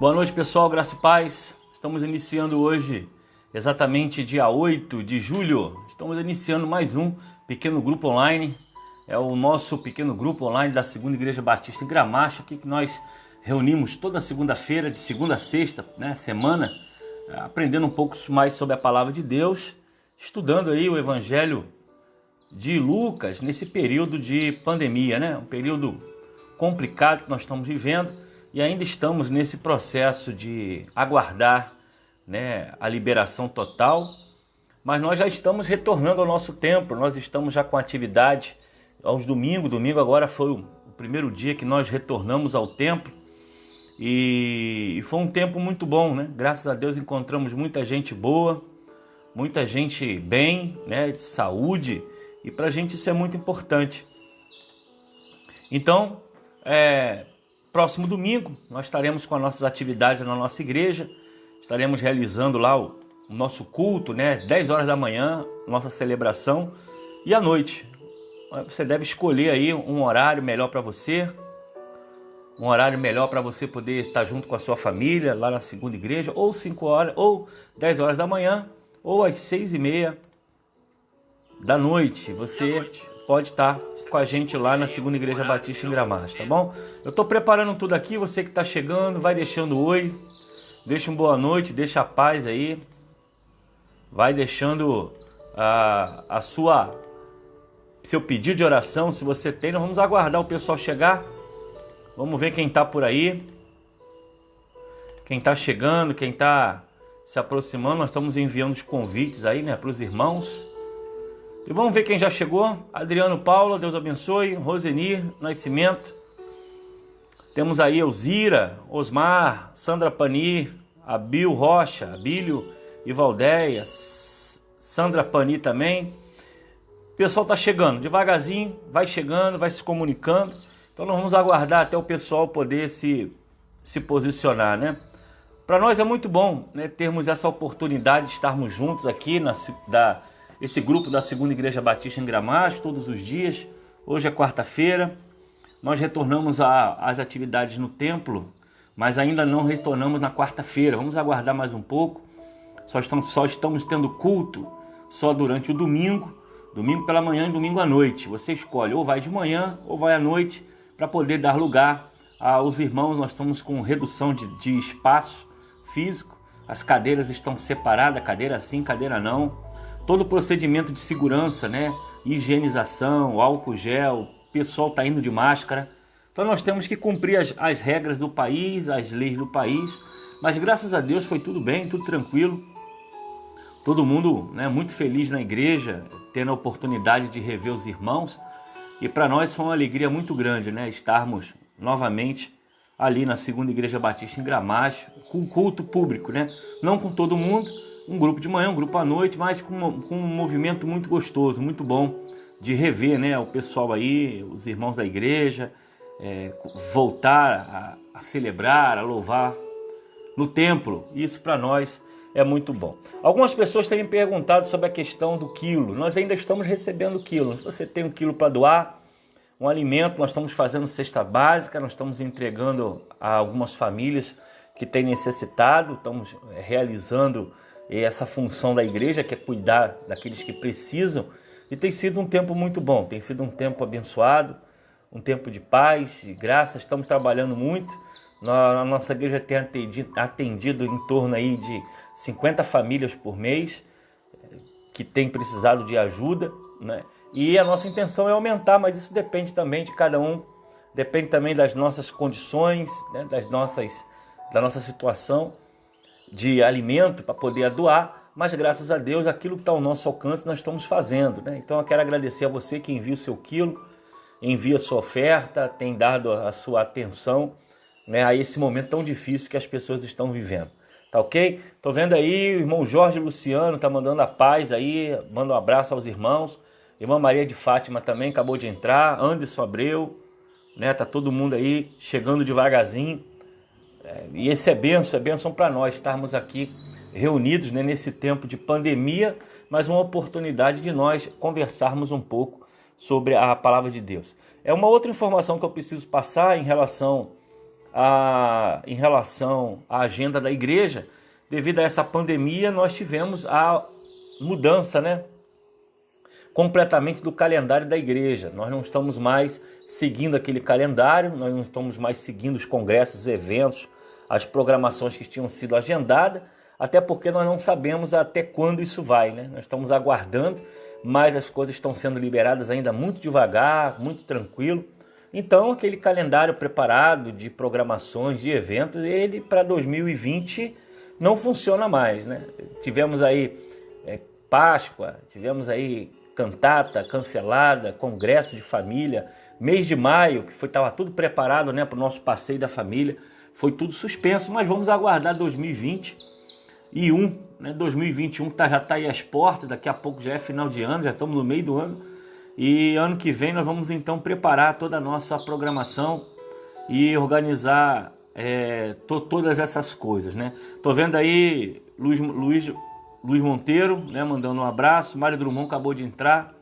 Boa noite, pessoal, graça e paz. Estamos iniciando hoje, exatamente dia 8 de julho. Estamos iniciando mais um pequeno grupo online. É o nosso pequeno grupo online da Segunda Igreja Batista em Gramacho, aqui que nós reunimos toda segunda-feira, de segunda a sexta, semana, aprendendo um pouco mais sobre a palavra de Deus, estudando aí o Evangelho de Lucas nesse período de pandemia, um período complicado que nós estamos vivendo. E ainda estamos nesse processo de aguardar a liberação total, mas nós já estamos retornando ao nosso templo, nós estamos já com atividade aos domingos. Domingo agora foi o primeiro dia que nós retornamos ao templo e foi um tempo muito bom, Graças a Deus encontramos muita gente boa, muita gente bem, de saúde, e para a gente isso é muito importante. Então, próximo domingo, nós estaremos com as nossas atividades na nossa igreja, estaremos realizando lá o nosso culto, 10 horas da manhã, nossa celebração, e à noite. Você deve escolher aí um horário melhor para você, poder estar junto com a sua família, lá na segunda igreja, ou 5 horas, ou 10 horas da manhã, ou às 6h30 da noite. Você pode estar com a gente lá na Segunda Igreja Batista em Gramacho, tá bom? Eu estou preparando tudo aqui, você que está chegando, vai deixando oi, deixa um boa noite, deixa a paz aí, vai deixando seu pedido de oração, se você tem. Nós vamos aguardar o pessoal chegar, vamos ver quem está por aí, quem está chegando, quem está se aproximando. Nós estamos enviando os convites aí, para os irmãos. E vamos ver quem já chegou. Adriano Paula, Deus abençoe. Rosenir Nascimento. Temos aí Elzira, Osmar, Sandra Pani, Abil Rocha, Abílio e Valdeia, Sandra Pani também. O pessoal está chegando, devagarzinho, vai chegando, vai se comunicando. Então nós vamos aguardar até o pessoal poder se posicionar, Para nós é muito bom, termos essa oportunidade de estarmos juntos aqui esse grupo da Segunda Igreja Batista em Gramacho, todos os dias. Hoje é quarta-feira, nós retornamos às atividades no templo, mas ainda não retornamos na quarta-feira. Vamos aguardar mais um pouco. Só estamos tendo culto só durante o domingo pela manhã e domingo à noite. Você escolhe, ou vai de manhã ou vai à noite, para poder dar lugar aos irmãos. Nós estamos com redução de espaço físico, as cadeiras estão separadas, cadeira sim, cadeira não. Todo o procedimento de segurança, higienização, álcool gel, o pessoal está indo de máscara. Então nós temos que cumprir as regras do país, as leis do país. Mas graças a Deus foi tudo bem, tudo tranquilo. Todo mundo muito feliz na igreja, tendo a oportunidade de rever os irmãos. E para nós foi uma alegria muito grande, estarmos novamente ali na Segunda Igreja Batista em Gramacho, com culto público, Não com todo mundo, um grupo de manhã, um grupo à noite, mas com um movimento muito gostoso, muito bom de rever o pessoal aí, os irmãos da igreja, voltar a celebrar, a louvar no templo. Isso para nós é muito bom. Algumas pessoas têm me perguntado sobre a questão do quilo. Nós ainda estamos recebendo quilo. Se você tem um quilo para doar, um alimento, nós estamos fazendo cesta básica, nós estamos entregando a algumas famílias que têm necessitado, estamos realizando essa função da igreja, que é cuidar daqueles que precisam. E tem sido um tempo muito bom, tem sido um tempo abençoado, um tempo de paz, de graça. Estamos trabalhando muito. A nossa igreja tem atendido em torno aí de 50 famílias por mês que têm precisado de ajuda, E a nossa intenção é aumentar, mas isso depende também de cada um, depende também das nossas condições, da nossa situação de alimento para poder doar. Mas graças a Deus, aquilo que está ao nosso alcance nós estamos fazendo, Então eu quero agradecer a você que envia o seu quilo, envia a sua oferta, tem dado a sua atenção, a esse momento tão difícil que as pessoas estão vivendo. Tá ok? Tô vendo aí o irmão Jorge Luciano tá mandando a paz aí, manda um abraço aos irmãos. Irmã Maria de Fátima também acabou de entrar, Anderson Abreu, Tá todo mundo aí chegando devagarzinho. E esse é bênção para nós estarmos aqui reunidos, nesse tempo de pandemia, mas uma oportunidade de nós conversarmos um pouco sobre a palavra de Deus. É uma outra informação que eu preciso passar em relação em relação à agenda da igreja. Devido a essa pandemia, nós tivemos a mudança, né, completamente do calendário da igreja. Nós não estamos mais seguindo aquele calendário, nós não estamos mais seguindo os congressos, os eventos, as programações que tinham sido agendadas, até porque nós não sabemos até quando isso vai, né? Nós estamos aguardando, mas as coisas estão sendo liberadas ainda muito devagar, muito tranquilo. Então, aquele calendário preparado de programações, de eventos, ele para 2020 não funciona mais, né? Tivemos aí Páscoa, tivemos aí cantata cancelada, congresso de família, mês de maio, que estava tudo preparado, né, para o nosso passeio da família, foi tudo suspenso, mas vamos aguardar 2021, né? 2021 já está aí às portas, daqui a pouco já é final de ano, já estamos no meio do ano, e ano que vem nós vamos então preparar toda a nossa programação e organizar todas essas coisas, né? Tô vendo aí Luiz Monteiro, né, mandando um abraço. Mário Drummond acabou de entrar,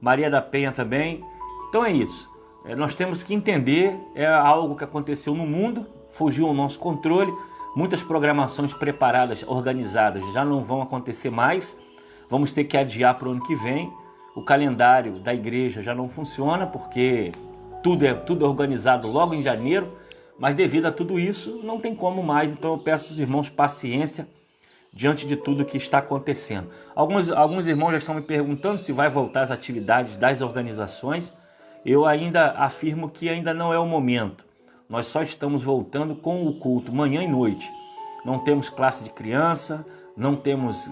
Maria da Penha também. Então é isso, nós temos que entender, é algo que aconteceu no mundo, fugiu ao nosso controle. Muitas programações preparadas, organizadas, já não vão acontecer mais, vamos ter que adiar para o ano que vem. O calendário da igreja já não funciona, porque tudo é organizado logo em janeiro, mas devido a tudo isso, não tem como mais. Então eu peço aos irmãos paciência diante de tudo que está acontecendo. Alguns irmãos já estão me perguntando se vai voltar às atividades das organizações. Eu ainda afirmo que ainda não é o momento. Nós só estamos voltando com o culto manhã e noite. Não temos classe de criança, não temos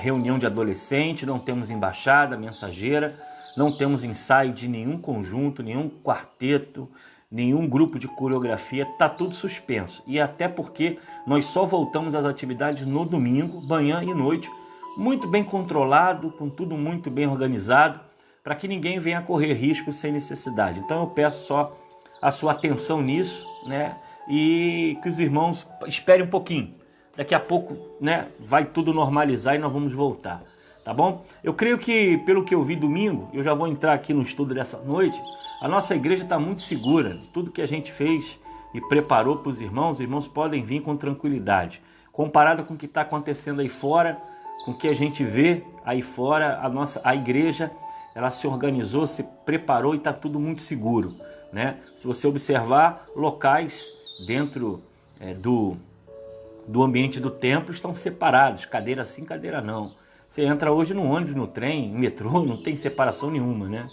reunião de adolescente, não temos embaixada, mensageira, não temos ensaio de nenhum conjunto, nenhum quarteto, nenhum grupo de coreografia, está tudo suspenso. E até porque nós só voltamos às atividades no domingo, manhã e noite, muito bem controlado, com tudo muito bem organizado, para que ninguém venha correr risco sem necessidade. Então eu peço só a sua atenção nisso, né? E que os irmãos esperem um pouquinho. Daqui a pouco, né, vai tudo normalizar e nós vamos voltar, tá bom? Eu creio que, pelo que eu vi domingo, eu já vou entrar aqui no estudo dessa noite, a nossa igreja está muito segura de tudo que a gente fez e preparou para os irmãos podem vir com tranquilidade. Comparado com o que está acontecendo aí fora, com o que a gente vê aí fora, a igreja, ela se organizou, se preparou e está tudo muito seguro, né? Se você observar, locais dentro do ambiente do templo estão separados, cadeira sim, cadeira não. Você entra hoje no ônibus, no trem, no metrô, não tem separação nenhuma, né?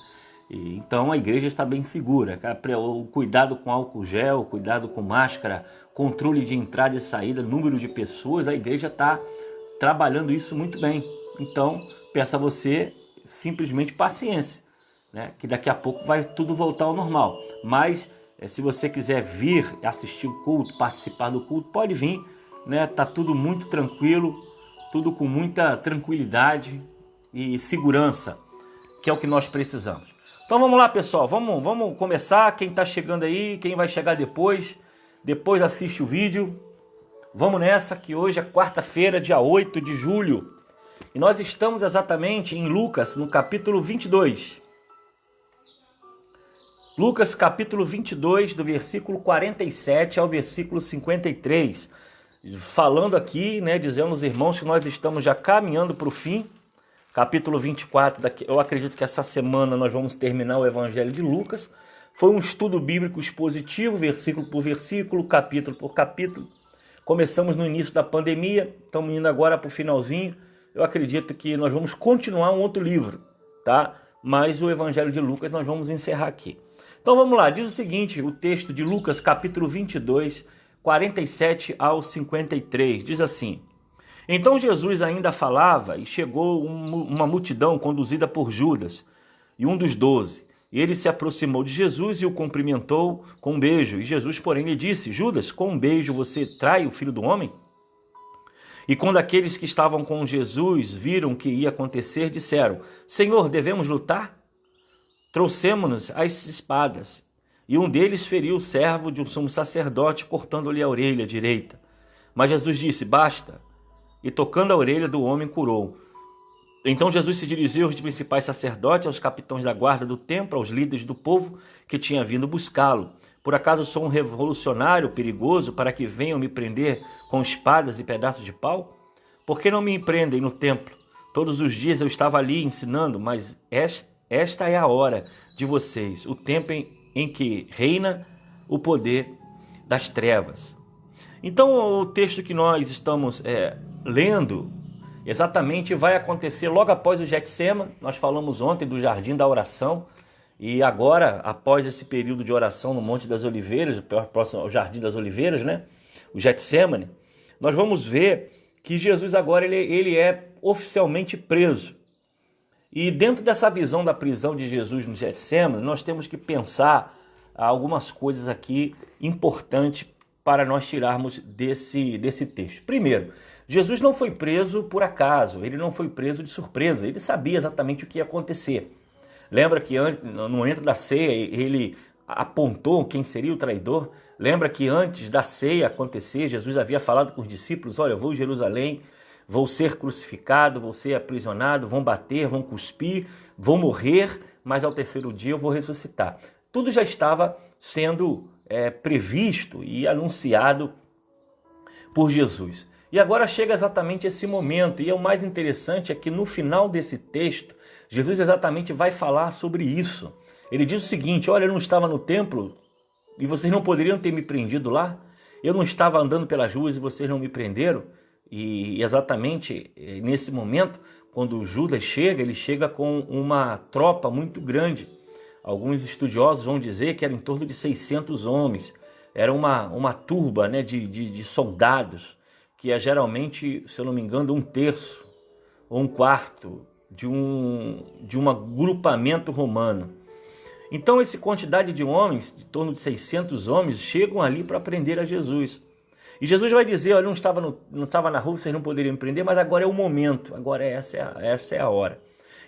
Então a igreja está bem segura. O cuidado com álcool gel, cuidado com máscara, controle de entrada e saída, número de pessoas, a igreja está trabalhando isso muito bem. Então peço a você simplesmente paciência, né? Que daqui a pouco vai tudo voltar ao normal. Mas se você quiser vir assistir o culto, participar do culto, pode vir, né? Tá tudo muito tranquilo, tudo com muita tranquilidade e segurança, que é o que nós precisamos. Então vamos lá, pessoal, vamos começar. Quem está chegando aí, quem vai chegar depois assiste o vídeo. Vamos nessa, que hoje é quarta-feira, dia 8 de julho. E nós estamos exatamente em Lucas, no capítulo 22. Lucas, capítulo 22, do versículo 47 ao versículo 53. Falando aqui, né, dizendo aos irmãos que nós estamos já caminhando para o fim. Capítulo 24, eu acredito que essa semana nós vamos terminar o Evangelho de Lucas. Foi um estudo bíblico expositivo, versículo por versículo, capítulo por capítulo. Começamos no início da pandemia, estamos indo agora para o finalzinho. Eu acredito que nós vamos continuar um outro livro, tá? Mas o Evangelho de Lucas nós vamos encerrar aqui. Então vamos lá, diz o seguinte, o texto de Lucas, capítulo 22, 47 ao 53, diz assim: Então Jesus ainda falava e chegou uma multidão conduzida por Judas, e um dos 12. E ele se aproximou de Jesus e o cumprimentou com um beijo. E Jesus, porém, lhe disse: Judas, com um beijo você trai o Filho do Homem? E quando aqueles que estavam com Jesus viram o que ia acontecer, disseram: Senhor, devemos lutar? Trouxemo-nos as espadas. E um deles feriu o servo de um sumo sacerdote, cortando-lhe a orelha direita. Mas Jesus disse: Basta. E tocando a orelha do homem, curou. Então Jesus se dirigiu aos principais sacerdotes, aos capitães da guarda do templo, aos líderes do povo que tinha vindo buscá-lo, Por acaso sou um revolucionário perigoso para que venham me prender com espadas e pedaços de pau? Por que não me prendem no templo? Todos os dias eu estava ali ensinando, mas esta é a hora de vocês, o tempo em que reina o poder das trevas. Então o texto que nós estamos lendo exatamente vai acontecer logo após o Getsêmani. Nós falamos ontem do Jardim da Oração e agora, após esse período de oração no Monte das Oliveiras, o próximo ao Jardim das Oliveiras, né? O Getsêmani, nós vamos ver que Jesus agora ele é oficialmente preso. E dentro dessa visão da prisão de Jesus no Getsêmani, nós temos que pensar algumas coisas aqui importantes para nós tirarmos desse texto. Primeiro, Jesus não foi preso por acaso, ele não foi preso de surpresa, ele sabia exatamente o que ia acontecer. Lembra que no momento da ceia ele apontou quem seria o traidor? Lembra que antes da ceia acontecer, Jesus havia falado com os discípulos, olha, eu vou a Jerusalém, vou ser crucificado, vou ser aprisionado, vão bater, vão cuspir, vou morrer, mas ao terceiro dia eu vou ressuscitar. Tudo já estava sendo previsto e anunciado por Jesus. E agora chega exatamente esse momento, e o mais interessante é que no final desse texto, Jesus exatamente vai falar sobre isso. Ele diz o seguinte, olha, eu não estava no templo e vocês não poderiam ter me prendido lá? Eu não estava andando pelas ruas e vocês não me prenderam? E exatamente nesse momento, quando Judas chega, ele chega com uma tropa muito grande. Alguns estudiosos vão dizer que era em torno de 600 homens. Era uma turba, né, de soldados, que é geralmente, se eu não me engano, 1/3 ou 1/4 de um agrupamento romano. Então essa quantidade de homens, em torno de 600 homens, chegam ali para prender a Jesus. E Jesus vai dizer, olha, não estava na rua, vocês não poderiam me prender, mas agora é o momento, agora essa é a hora.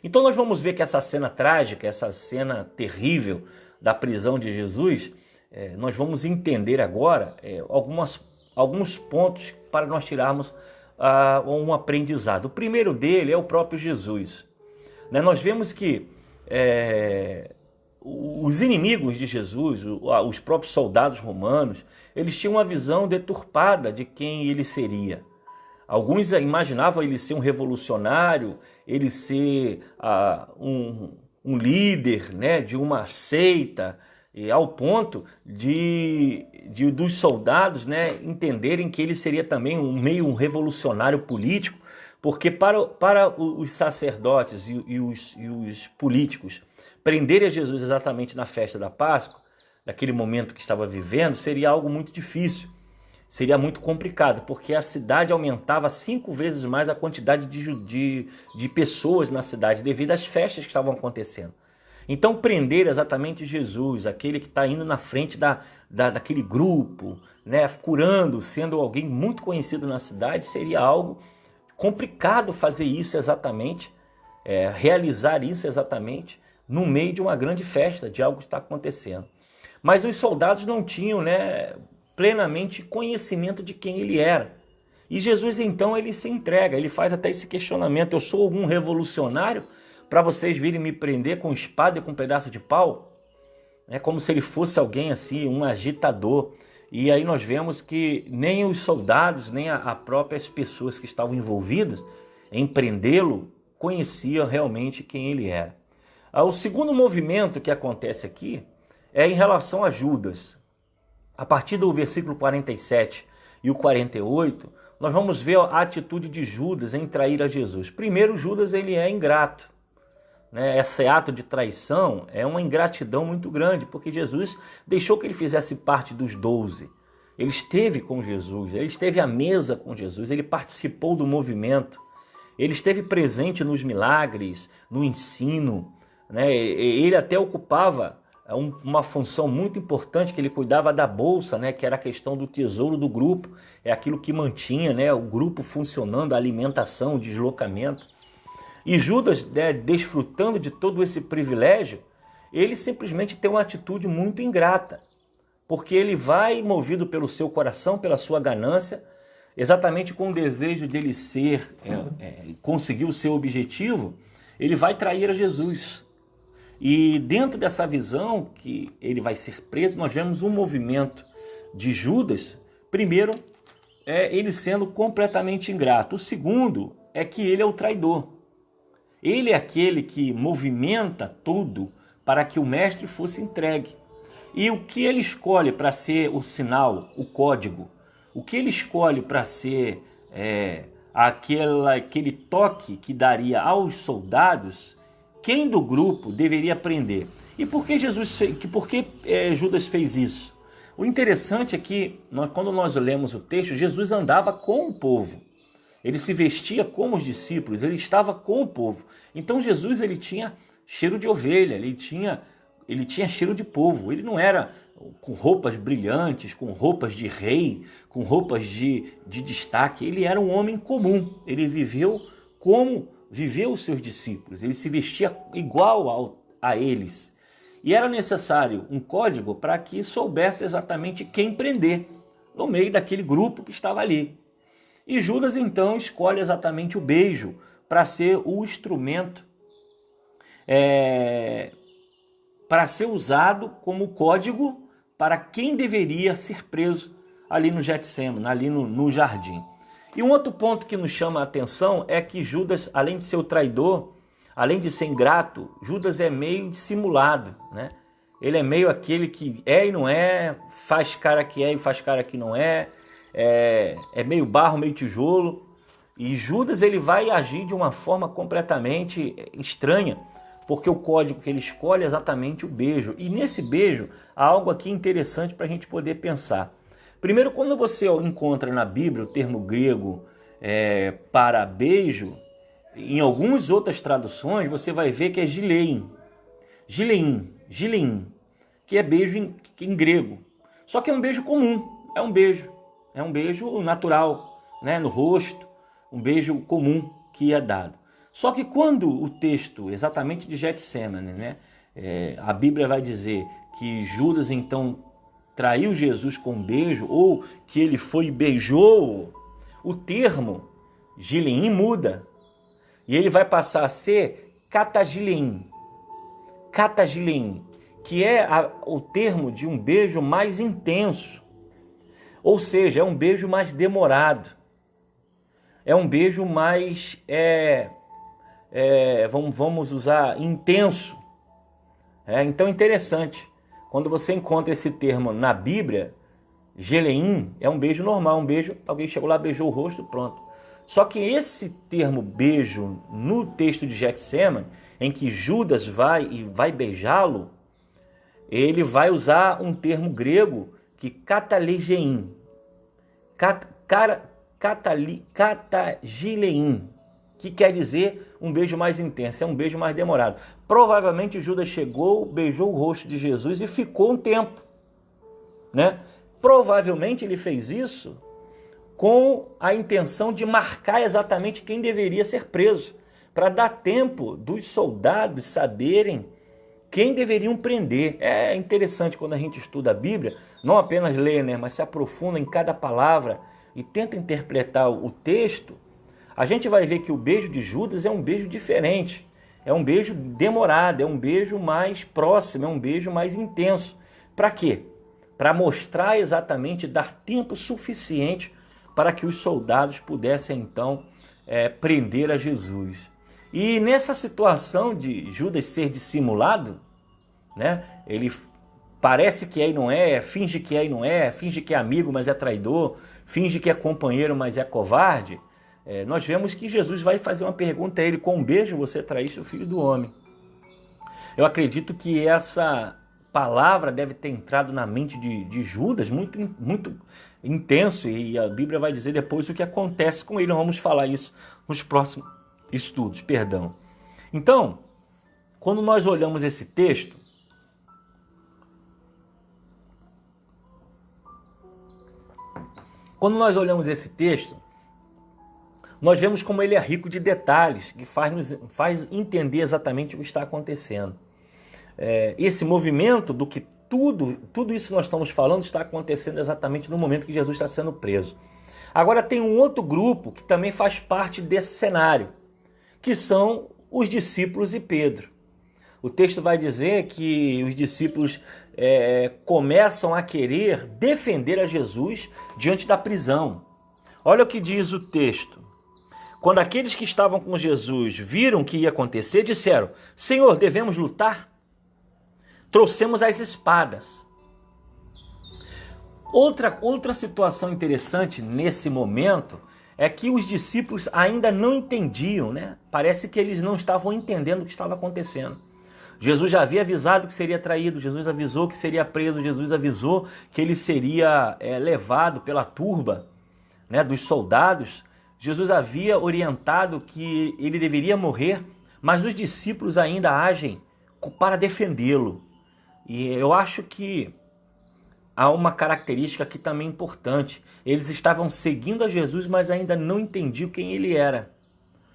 Então nós vamos ver que essa cena trágica, essa cena terrível da prisão de Jesus, nós vamos entender agora alguns pontos para nós tirarmos um aprendizado. O primeiro dele é o próprio Jesus. Nós vemos que os inimigos de Jesus, os próprios soldados romanos, eles tinham uma visão deturpada de quem ele seria. Alguns imaginavam ele ser um revolucionário, ele ser um líder, né, de uma seita, ao ponto dos soldados, né, entenderem que ele seria também um revolucionário político, porque para os sacerdotes e os políticos prenderem a Jesus exatamente na festa da Páscoa, naquele momento que estava vivendo, seria algo muito difícil, seria muito complicado, porque a cidade aumentava 5 vezes mais a quantidade de pessoas na cidade, devido às festas que estavam acontecendo. Então prender exatamente Jesus, aquele que está indo na frente daquele grupo, né, curando, sendo alguém muito conhecido na cidade, seria algo complicado fazer isso exatamente, realizar isso exatamente no meio de uma grande festa, de algo que está acontecendo. Mas os soldados não tinham, né, plenamente conhecimento de quem ele era. E Jesus então ele se entrega, ele faz até esse questionamento, eu sou algum revolucionário para vocês virem me prender com espada e com um pedaço de pau? É como se ele fosse alguém assim, um agitador. E aí nós vemos que nem os soldados, nem as próprias pessoas que estavam envolvidas em prendê-lo conheciam realmente quem ele era. O segundo movimento que acontece aqui é em relação a Judas. A partir do versículo 47 e o 48, nós vamos ver a atitude de Judas em trair a Jesus. Primeiro, Judas ele é ingrato. Esse ato de traição é uma ingratidão muito grande, porque Jesus deixou que ele fizesse parte dos 12. Ele esteve com Jesus, ele esteve à mesa com Jesus, ele participou do movimento, ele esteve presente nos milagres, no ensino. Ele até ocupava uma função muito importante, que ele cuidava da bolsa, que era a questão do tesouro do grupo, é aquilo que mantinha o grupo funcionando, a alimentação, o deslocamento. E Judas, desfrutando de todo esse privilégio, ele simplesmente tem uma atitude muito ingrata, porque ele vai movido pelo seu coração, pela sua ganância, exatamente com o desejo dele conseguir o seu objetivo, ele vai trair a Jesus. E dentro dessa visão que ele vai ser preso, nós vemos um movimento de Judas. Primeiro, ele sendo completamente ingrato. O segundo é que ele é o traidor. Ele é aquele que movimenta tudo para que o mestre fosse entregue. E o que ele escolhe para ser o sinal, o código, o que ele escolhe para ser aquele toque que daria aos soldados, quem do grupo deveria prender. E por que Judas fez isso? O interessante é que, quando nós lemos o texto, Jesus andava com o povo. Ele se vestia como os discípulos, ele estava com o povo. Então Jesus ele tinha cheiro de ovelha, ele tinha cheiro de povo. Ele não era com roupas brilhantes, com roupas de rei, com roupas de destaque. Ele era um homem comum. Ele viveu como viveu os seus discípulos. Ele se vestia igual a eles. E era necessário um código para que soubesse exatamente quem prender no meio daquele grupo que estava ali. E Judas então escolhe exatamente o beijo para ser o instrumento, para ser usado como código para quem deveria ser preso ali no Getsêmani, ali no jardim. E um outro ponto que nos chama a atenção é que Judas, além de ser o traidor, além de ser ingrato, Judas é meio dissimulado, né? Ele é meio aquele que é e não é, faz cara que é e faz cara que não é. É meio barro, meio tijolo. E Judas ele vai agir de uma forma completamente estranha, porque o código que ele escolhe é exatamente o beijo. E nesse beijo há algo aqui interessante para a gente poder pensar. Primeiro, quando você encontra na Bíblia o termo grego para beijo, em algumas outras traduções você vai ver que é gilein, que é beijo em grego. Só que é um beijo comum, é um beijo natural, né, no rosto, um beijo comum que é dado. Só que quando o texto, exatamente de Getsêmani, né, a Bíblia vai dizer que Judas então traiu Jesus com um beijo, ou que ele foi e beijou, o termo gilein muda. E ele vai passar a ser catagilein, que é o termo de um beijo mais intenso. Ou seja, é um beijo mais demorado. É um beijo mais, vamos usar, intenso. Então é interessante. Quando você encontra esse termo na Bíblia, geleim é um beijo normal, um beijo, alguém chegou lá, beijou o rosto, pronto. Só que esse termo beijo no texto de Getsêmani, em que Judas vai beijá-lo, ele vai usar um termo grego que catalegein, catagilein, que quer dizer um beijo mais intenso, é um beijo mais demorado. Provavelmente Judas chegou, beijou o rosto de Jesus e ficou um tempo, né? Provavelmente ele fez isso com a intenção de marcar exatamente quem deveria ser preso, para dar tempo dos soldados saberem quem deveriam prender. É interessante quando a gente estuda a Bíblia, não apenas lê, né, mas se aprofunda em cada palavra e tenta interpretar o texto, a gente vai ver que o beijo de Judas é um beijo diferente, é um beijo demorado, é um beijo mais próximo, é um beijo mais intenso. Para quê? Para mostrar exatamente, dar tempo suficiente para que os soldados pudessem então prender a Jesus. E nessa situação de Judas ser dissimulado, né, ele parece que é e não é, finge que é e não é, finge que é amigo, mas é traidor, finge que é companheiro, mas é covarde, nós vemos que Jesus vai fazer uma pergunta a ele: com um beijo você traíste o Filho do Homem. Eu acredito que essa palavra deve ter entrado na mente de Judas muito, muito intenso, e a Bíblia vai dizer depois o que acontece com ele. Nós vamos falar isso nos próximos estudos, perdão. Então, quando nós olhamos esse texto, nós vemos como ele é rico de detalhes, que faz entender exatamente o que está acontecendo. Esse movimento do que tudo isso que nós estamos falando está acontecendo exatamente no momento que Jesus está sendo preso. Agora tem um outro grupo que também faz parte desse cenário, que são os discípulos e Pedro. o texto vai dizer que os discípulos começam a querer defender a Jesus diante da prisão. Olha o que diz o texto. Quando aqueles que estavam com Jesus viram o que ia acontecer, disseram: Senhor, devemos lutar? Trouxemos as espadas. Outra situação interessante nesse momento é que os discípulos ainda não entendiam, né? Parece que eles não estavam entendendo o que estava acontecendo. Jesus já havia avisado que seria traído, Jesus avisou que seria preso, Jesus avisou que ele seria levado pela turba, né, dos soldados. Jesus havia orientado que ele deveria morrer, mas os discípulos ainda agem para defendê-lo. E eu acho que há uma característica aqui também importante. Eles estavam seguindo a Jesus, mas ainda não entendiam quem ele era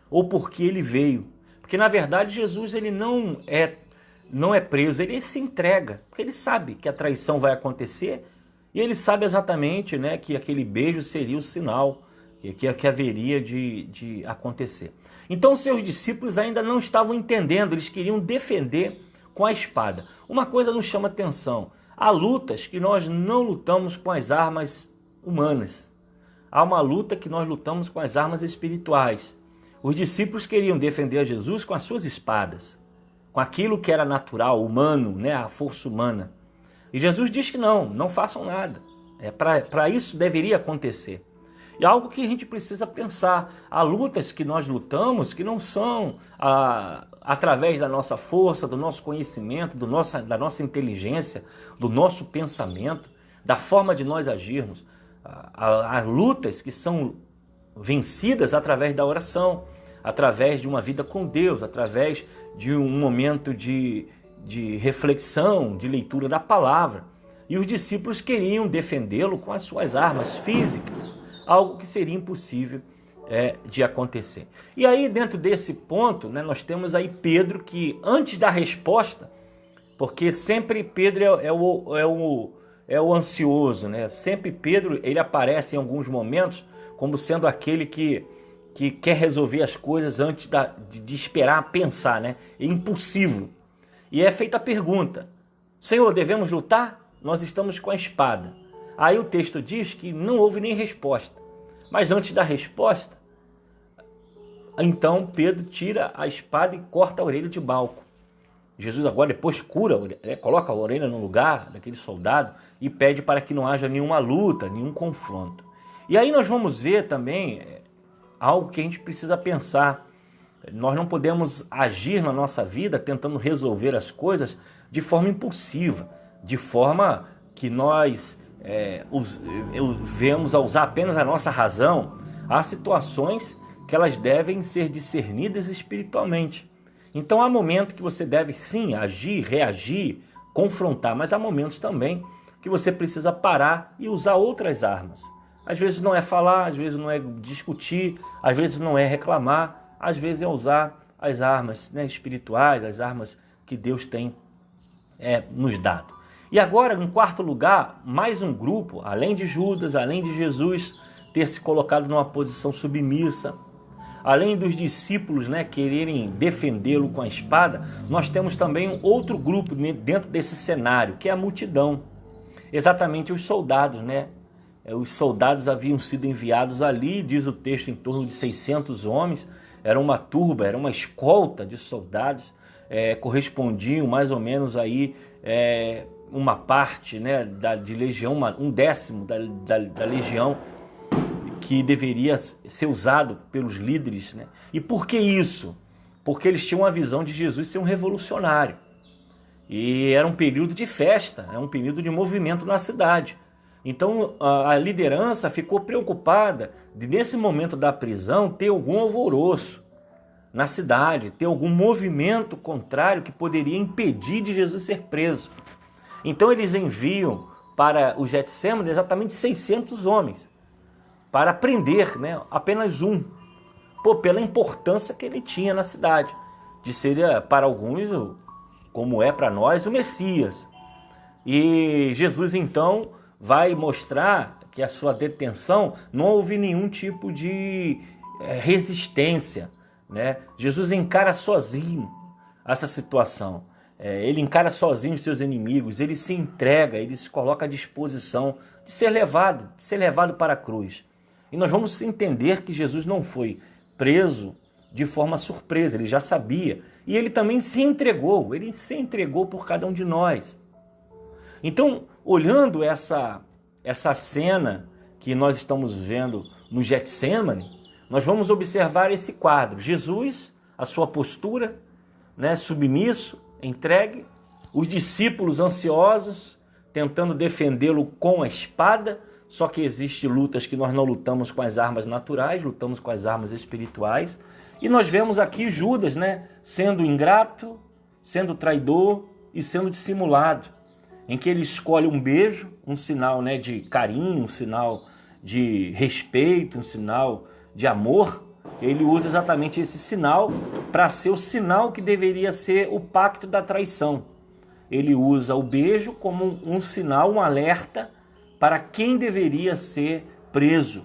ou por que ele veio. Porque na verdade Jesus ele não é preso, ele se entrega, porque ele sabe que a traição vai acontecer e ele sabe exatamente, né, que aquele beijo seria o sinal que haveria de acontecer. Então seus discípulos ainda não estavam entendendo, eles queriam defender com a espada. Uma coisa nos chama atenção: há lutas que nós não lutamos com as armas humanas. Há uma luta que nós lutamos com as armas espirituais. Os discípulos queriam defender a Jesus com as suas espadas, com aquilo que era natural, humano, né, a força humana. E Jesus diz que não façam nada. Para isso deveria acontecer. E algo que a gente precisa pensar: há lutas que nós lutamos que não são através da nossa força, do nosso conhecimento, da nossa inteligência, do nosso pensamento, da forma de nós agirmos. Há lutas que são vencidas através da oração, através de uma vida com Deus, através de um momento de reflexão, de leitura da palavra. E os discípulos queriam defendê-lo com as suas armas físicas, algo que seria impossível de acontecer. E aí, dentro desse ponto, né, nós temos aí Pedro, que antes da resposta, porque sempre Pedro é o ansioso, né? Sempre Pedro, ele aparece em alguns momentos como sendo aquele que quer resolver as coisas antes de esperar pensar, né? É impulsivo. E é feita a pergunta: Senhor, devemos lutar? Nós estamos com a espada. Aí o texto diz que não houve nem resposta. Mas antes da resposta, então Pedro tira a espada e corta a orelha de Malco. Jesus agora depois coloca a orelha no lugar daquele soldado e pede para que não haja nenhuma luta, nenhum confronto. E aí nós vamos ver também algo que a gente precisa pensar. Nós não podemos agir na nossa vida tentando resolver as coisas de forma impulsiva, de forma que nós vemos a usar apenas a nossa razão. Há situações que elas devem ser discernidas espiritualmente. Então há momentos que você deve sim agir, reagir, confrontar, mas há momentos também que você precisa parar e usar outras armas. Às vezes não é falar, às vezes não é discutir, às vezes não é reclamar, às vezes é usar as armas, né, espirituais, as armas que Deus tem nos dado. E agora, em quarto lugar, mais um grupo, além de Judas, além de Jesus ter se colocado numa posição submissa, além dos discípulos, né, quererem defendê-lo com a espada, nós temos também um outro grupo dentro desse cenário, que é a multidão. Exatamente os soldados, né? Os soldados haviam sido enviados ali, diz o texto, em torno de 600 homens. Era uma turba, era uma escolta de soldados, correspondiam mais ou menos aí uma parte, né, de legião, um décimo da legião que deveria ser usado pelos líderes, né? E por que isso? Porque eles tinham a visão de Jesus ser um revolucionário. E era um período de festa, era um período de movimento na cidade. Então a liderança ficou preocupada de, nesse momento da prisão, ter algum alvoroço na cidade, ter algum movimento contrário que poderia impedir de Jesus ser preso. Então eles enviam para o Getsêmani exatamente 600 homens para prender, né, apenas um, pela importância que ele tinha na cidade, de ser para alguns, como é para nós, o Messias. E Jesus então vai mostrar que a sua detenção não houve nenhum tipo de resistência, né? Jesus encara sozinho essa situação. Ele encara sozinho os seus inimigos, ele se entrega, ele se coloca à disposição de ser levado para a cruz. E nós vamos entender que Jesus não foi preso de forma surpresa, ele já sabia. E ele também se entregou por cada um de nós. Então, olhando essa cena que nós estamos vendo no Getsêmani, nós vamos observar esse quadro. Jesus, a sua postura, né, submisso, entregue, os discípulos ansiosos, tentando defendê-lo com a espada, só que existem lutas que nós não lutamos com as armas naturais, lutamos com as armas espirituais. E nós vemos aqui Judas, né, sendo ingrato, sendo traidor e sendo dissimulado, em que ele escolhe um beijo, um sinal, né, de carinho, um sinal de respeito, um sinal de amor. Ele usa exatamente esse sinal para ser o sinal que deveria ser o pacto da traição. Ele usa o beijo como um sinal, um alerta para quem deveria ser preso.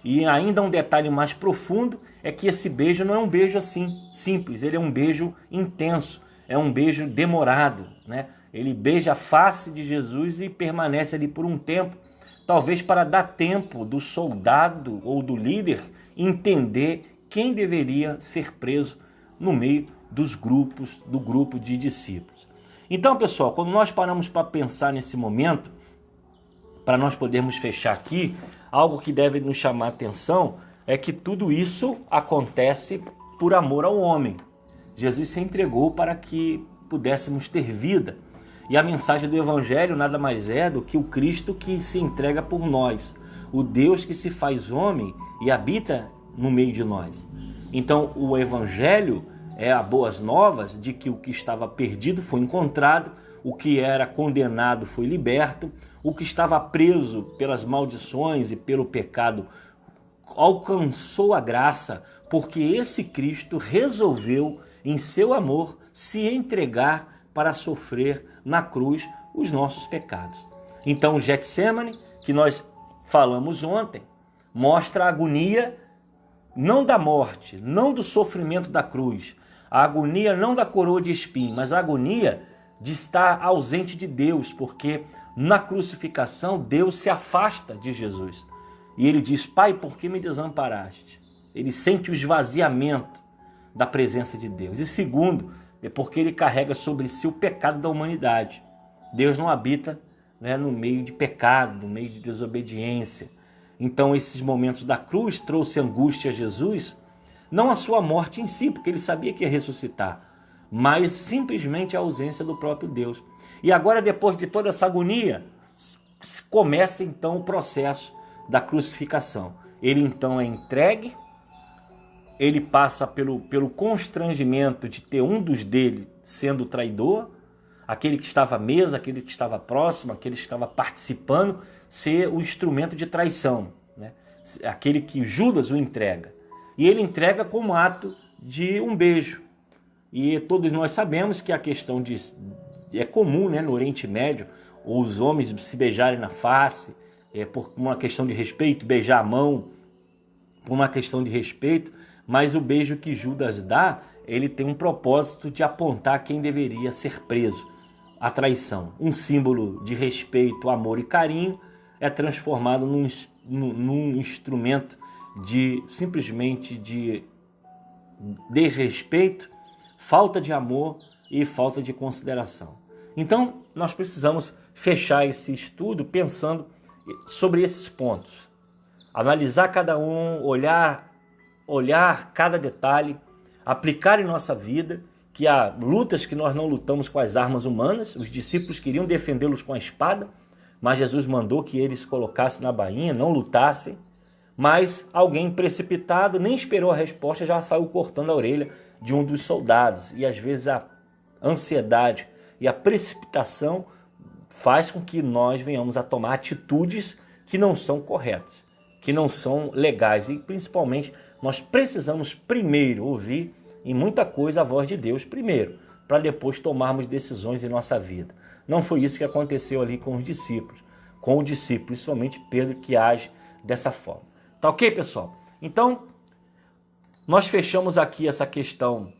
E ainda um detalhe mais profundo é que esse beijo não é um beijo assim, simples, ele é um beijo intenso, é um beijo demorado, né? Ele beija a face de Jesus e permanece ali por um tempo, talvez para dar tempo do soldado ou do líder entender quem deveria ser preso no meio do grupo de discípulos. Então, pessoal, quando nós paramos para pensar nesse momento, para nós podermos fechar aqui, algo que deve nos chamar a atenção é que tudo isso acontece por amor ao homem. Jesus se entregou para que pudéssemos ter vida. E a mensagem do Evangelho nada mais é do que o Cristo que se entrega por nós, o Deus que se faz homem e habita no meio de nós. Então o Evangelho é a boas novas de que o que estava perdido foi encontrado, o que era condenado foi liberto, o que estava preso pelas maldições e pelo pecado alcançou a graça, porque esse Cristo resolveu, em seu amor, se entregar para sofrer na cruz os nossos pecados. Então o Getsêmani, que nós falamos ontem, mostra a agonia não da morte, não do sofrimento da cruz, a agonia não da coroa de espinho, mas a agonia de estar ausente de Deus, porque na crucificação Deus se afasta de Jesus. E ele diz: Pai, por que me desamparaste? Ele sente o esvaziamento da presença de Deus. E segundo, é porque ele carrega sobre si o pecado da humanidade. Deus não habita, né, no meio de pecado, no meio de desobediência. Então esses momentos da cruz trouxe angústia a Jesus, não a sua morte em si, porque ele sabia que ia ressuscitar, mas simplesmente a ausência do próprio Deus. E agora, depois de toda essa agonia, começa então o processo da crucificação. Ele então é entregue, ele passa pelo constrangimento de ter um dos dele sendo traidor, aquele que estava à mesa, aquele que estava próximo, aquele que estava participando, ser o instrumento de traição, né? Aquele que Judas o entrega. E ele entrega como ato de um beijo. E todos nós sabemos que a questão é comum, né, no Oriente Médio, os homens se beijarem na face, por uma questão de respeito, beijar a mão, por uma questão de respeito, mas o beijo que Judas dá, ele tem um propósito de apontar quem deveria ser preso. A traição, um símbolo de respeito, amor e carinho, é transformado num instrumento simplesmente de desrespeito, falta de amor e falta de consideração. Então, nós precisamos fechar esse estudo pensando sobre esses pontos. Analisar cada um, olhar cada detalhe, aplicar em nossa vida, que há lutas que nós não lutamos com as armas humanas. Os discípulos queriam defendê-los com a espada, mas Jesus mandou que eles colocassem na bainha, não lutassem. Mas alguém precipitado nem esperou a resposta, já saiu cortando a orelha de um dos soldados. E às vezes a ansiedade e a precipitação faz com que nós venhamos a tomar atitudes que não são corretas, que não são legais. E principalmente nós precisamos primeiro ouvir em muita coisa a voz de Deus primeiro, para depois tomarmos decisões em nossa vida. Não foi isso que aconteceu ali com os discípulos, principalmente Pedro, que age dessa forma. Tá ok, pessoal? Então, nós fechamos aqui essa questão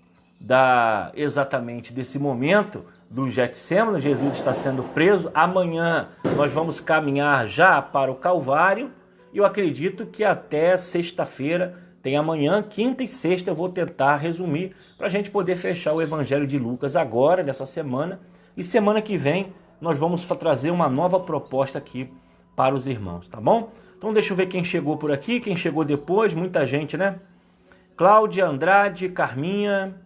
exatamente desse momento do Getsêmani, Jesus está sendo preso. Amanhã nós vamos caminhar já para o Calvário. E eu acredito que até sexta-feira, tem amanhã, quinta e sexta, eu vou tentar resumir para a gente poder fechar o Evangelho de Lucas agora, nessa semana. E semana que vem nós vamos trazer uma nova proposta aqui para os irmãos, tá bom? Então deixa eu ver quem chegou por aqui, quem chegou depois, muita gente, né? Cláudia, Andrade, Carminha,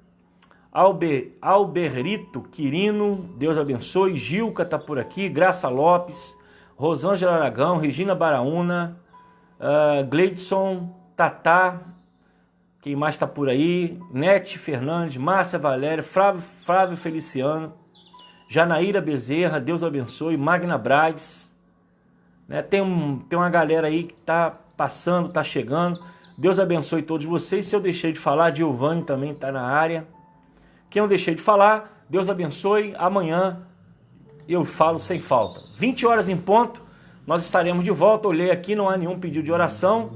Alberito, Quirino, Deus abençoe. Gilca tá por aqui, Graça Lopes, Rosângela Aragão, Regina Baraúna, Gleidson, Tatá, quem mais tá por aí? Nete Fernandes, Márcia Valéria, Flávio Feliciano, Janaíra Bezerra, Deus abençoe. Magna Braz, né? Tem uma galera aí que tá passando, tá chegando. Deus abençoe todos vocês. Se eu deixei de falar, Giovanni também está na área. Quem eu deixei de falar, Deus abençoe. Amanhã eu falo sem falta. 20 horas em ponto, nós estaremos de volta. Olhei aqui, não há nenhum pedido de oração.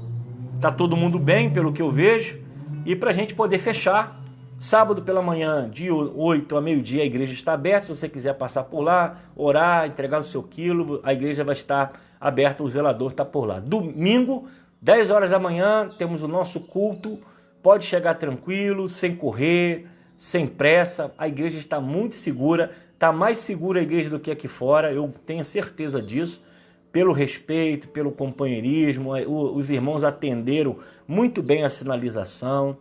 Está todo mundo bem, pelo que eu vejo. E para a gente poder fechar, sábado pela manhã, de 8 a meio-dia, a igreja está aberta. Se você quiser passar por lá, orar, entregar o seu quilo, a igreja vai estar aberta, o zelador está por lá. Domingo, 10 horas da manhã, temos o nosso culto. Pode chegar tranquilo, sem correr, sem pressa. A igreja está muito segura, está mais segura a igreja do que aqui fora, eu tenho certeza disso, pelo respeito, pelo companheirismo. Os irmãos atenderam muito bem a sinalização,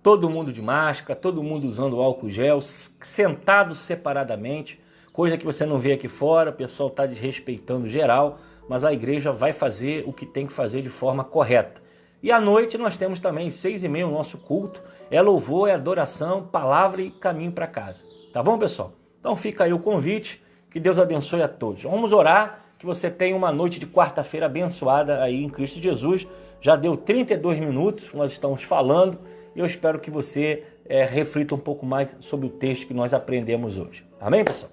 todo mundo de máscara, todo mundo usando álcool gel, sentados separadamente, coisa que você não vê aqui fora. O pessoal está desrespeitando geral, mas a igreja vai fazer o que tem que fazer de forma correta. E à noite nós temos também 6h30 o nosso culto, é louvor, é adoração, palavra e caminho para casa. Tá bom, pessoal? Então fica aí o convite, que Deus abençoe a todos. Vamos orar, que você tenha uma noite de quarta-feira abençoada aí em Cristo Jesus. Já deu 32 minutos, nós estamos falando, e eu espero que você reflita um pouco mais sobre o texto que nós aprendemos hoje. Amém, pessoal?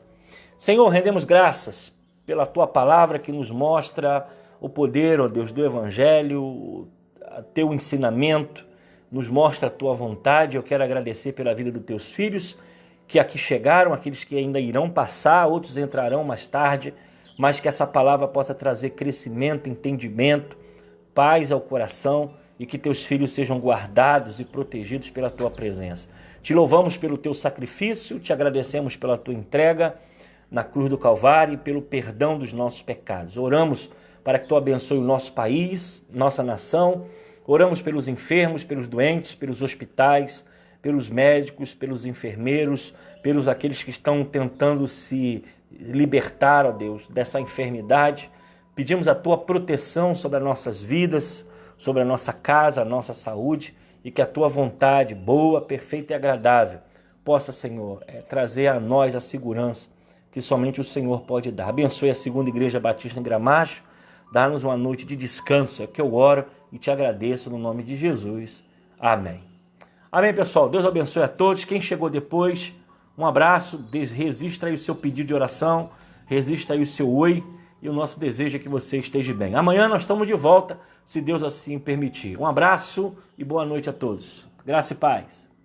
Senhor, rendemos graças pela Tua palavra que nos mostra o poder, ó Deus, do Evangelho, Teu ensinamento, nos mostra a Tua vontade. Eu quero agradecer pela vida dos Teus filhos, que aqui chegaram, aqueles que ainda irão passar, outros entrarão mais tarde, mas que essa palavra possa trazer crescimento, entendimento, paz ao coração, e que Teus filhos sejam guardados e protegidos pela Tua presença. Te louvamos pelo Teu sacrifício, te agradecemos pela Tua entrega na cruz do Calvário e pelo perdão dos nossos pecados. Oramos para que Tu abençoe o nosso país, nossa nação. Oramos pelos enfermos, pelos doentes, pelos hospitais, pelos médicos, pelos enfermeiros, pelos aqueles que estão tentando se libertar, ó Deus, dessa enfermidade. Pedimos a Tua proteção sobre as nossas vidas, sobre a nossa casa, a nossa saúde, e que a Tua vontade boa, perfeita e agradável possa, Senhor, trazer a nós a segurança que somente o Senhor pode dar. Abençoe a Segunda Igreja Batista em Gramacho, dá-nos uma noite de descanso, é que eu oro e te agradeço no nome de Jesus. Amém. Amém, pessoal. Deus abençoe a todos. Quem chegou depois, um abraço. Resista aí o seu pedido de oração, resista aí o seu oi, e o nosso desejo é que você esteja bem. Amanhã nós estamos de volta, se Deus assim permitir. Um abraço e boa noite a todos. Graça e paz.